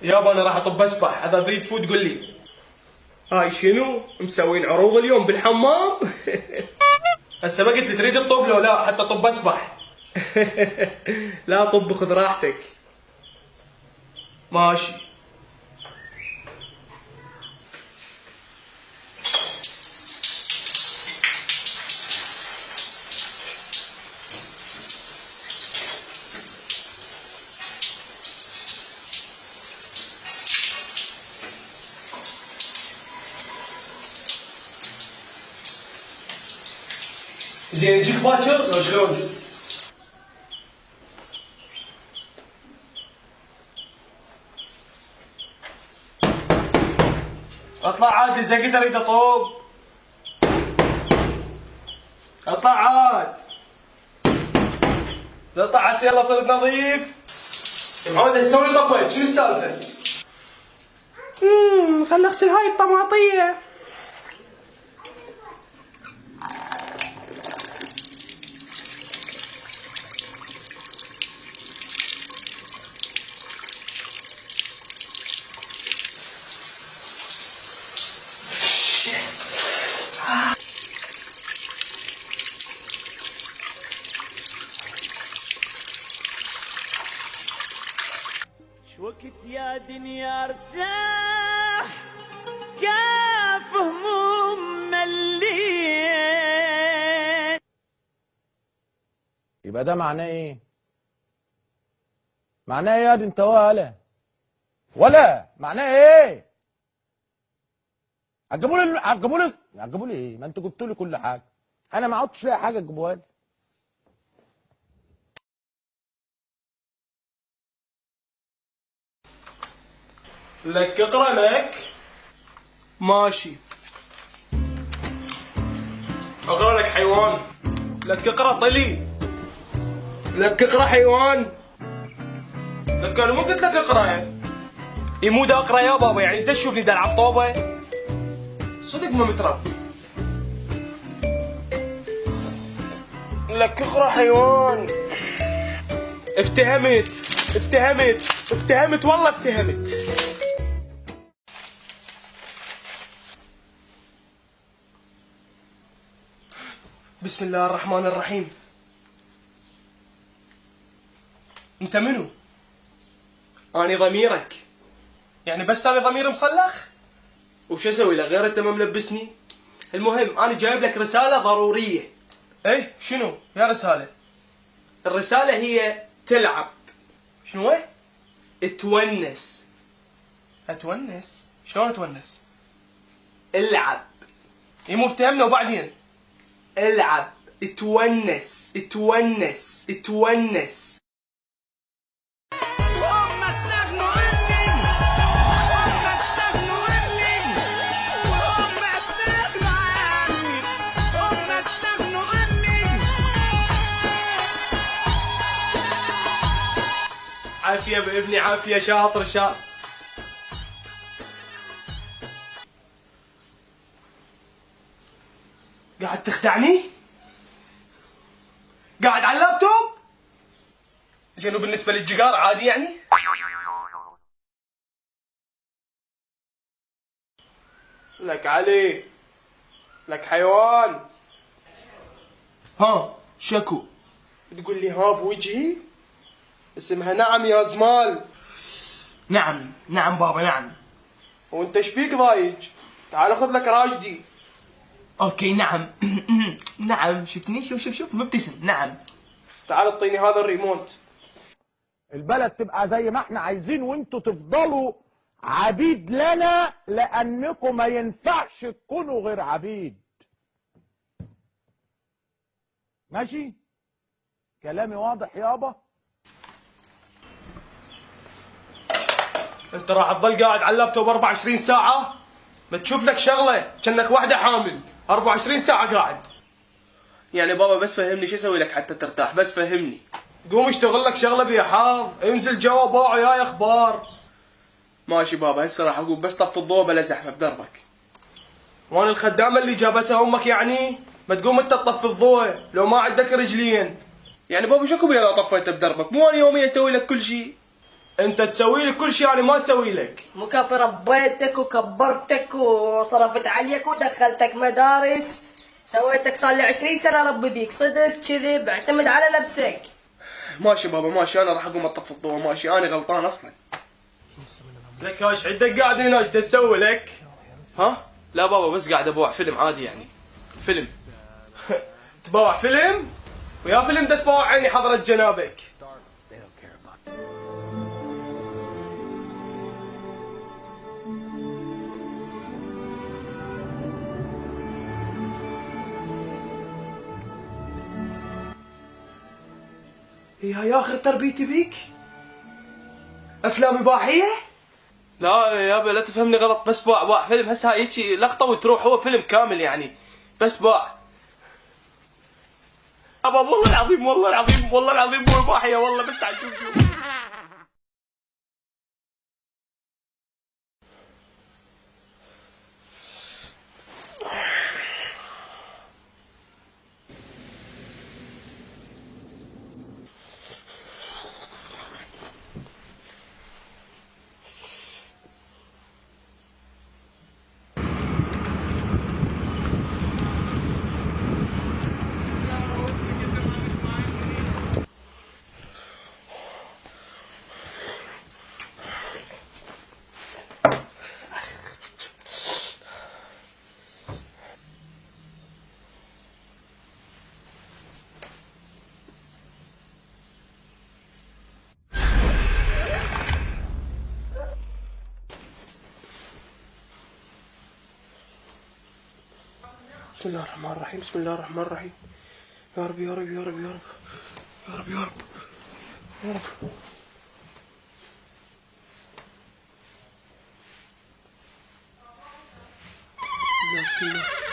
يابا انا راح اطب اسبح، اذا تريد تفوت قول لي. هاي شنو؟ مسوين عروض اليوم بالحمام؟ هسه ما قلت لي تريد تطب لو لا حتى طب اسبح. لا طب خذ راحتك. ماشي. زين نجيك باكر لو شلون؟ اطلع عاد اذا قلت اريد اطوب. اطلع عاد. اطلع عسى يلا صرت نظيف. يا معود ايش تسوي طبيت؟ شنو السالفه؟ خل اغسل هاي الطماطيه. وقت يا دنيا ارتاح كاف هموم مليت. يبقى ده معناه ايه؟ معناه ايه يا دي انت ولا معناه ايه؟ هتجيبوا لي ايه؟ ما انتوا جبتوا لي كل حاجه، انا ما عدتش لاقي حاجه تجيبوها لي. لك اقرا لك. ماشي. اقرا لك حيوان. لك اقرا طلي. لك اقرا حيوان. لك انا مو قلت لك اقرا يعني. مو دا اقرا يا بابا، يعني ايش دا تشوفني دا العب طوبه؟ صدق ما متربي. لك اقرا حيوان. افتهمت والله افتهمت. بسم الله الرحمن الرحيم. انت منو؟ اني ضميرك. يعني بس انا ضميري مصلخ؟ وش اسوي له غير انت ما ملبسني؟ المهم انا جايب لك رسالة ضرورية. ايه شنو؟ يا رسالة. الرسالة هي تلعب. شنو هي؟ تونس. اتونس؟ شلون اتونس؟ العب. مو افتهمنا وبعدين العب. تونس. هم استغنوا عني، هم استغنوا عني، هم استغنوا عني، هم استغنوا عني. عافية بابني عافية. شاطر قاعد تخدعني؟ قاعد على اللابتوب؟ زين وبالنسبة للجيجار عادي يعني؟ لك علي. لك حيوان. ها شكو. تقول لي ها بوجهي؟ اسمها نعم يا زمال. نعم بابا نعم. وانت ايش فيك ضايج؟ تعال خذ لك راجدي. اوكي نعم. نعم شفتني؟ شوف مبتسم. نعم. تعال اعطيني هذا الريموت. البلد تبقى زي ما احنا عايزين وانتوا تفضلوا عبيد لنا، لانكم ما ينفعش تكونوا غير عبيد. ماشي؟ كلامي واضح يابا؟ انت راح تظل قاعد على اللابتوب 24 ساعة؟ ما تشوف لك شغلة كأنك واحدة حامل 24 ساعة قاعد. يعني بابا بس فهمني شو اسوي لك حتى ترتاح، بس فهمني. قوم اشتغل لك شغلة بيها حظ، انزل جوا باع وياي اخبار. ماشي بابا هسه راح اقوم بس طف الضوء بلا زحمة بدربك. وانا الخدامة اللي جابتها امك يعني؟ ما تقوم انت تطفي الضوء لو ما عندك رجلين. يعني بابا شكو بيها لو طفيت بدربك؟ مو انا يوميا اسوي لك كل شيء. انت تسوي لي كل شيء انا ما اسوي لك. مكافي ربيتك وكبرتك وصرفت عليك ودخلتك مدارس، سويتك صار لي 20 سنة ربي بيك، صدق كذب اعتمد على نفسك. ماشي بابا ماشي، انا راح اقوم اطفي الضوء، ماشي انا غلطان اصلا. لك ايش عندك قاعد هنا، ايش تسوي لك؟ ها؟ لا بابا بس قاعد ابوع فيلم عادي يعني. فيلم. تبوع فيلم؟ ويا فيلم ده تبوع عيني حضرة جنابك. هي هاي اخر تربيتي بيك؟ افلام اباحيه؟ لا يابا لا تفهمني غلط، بس باع فيلم هسه هيجي لقطه وتروح، هو فيلم كامل يعني، بس باع. ابا والله العظيم والله العظيم والله العظيم مو اباحيه والله، بس تعال شوف شوف. بسم الله الرحمن الرحيم، بسم الله الرحمن الرحيم. يا رب يا رب يا رب يا رب يا رب يا رب يا رب. لا بسم الله.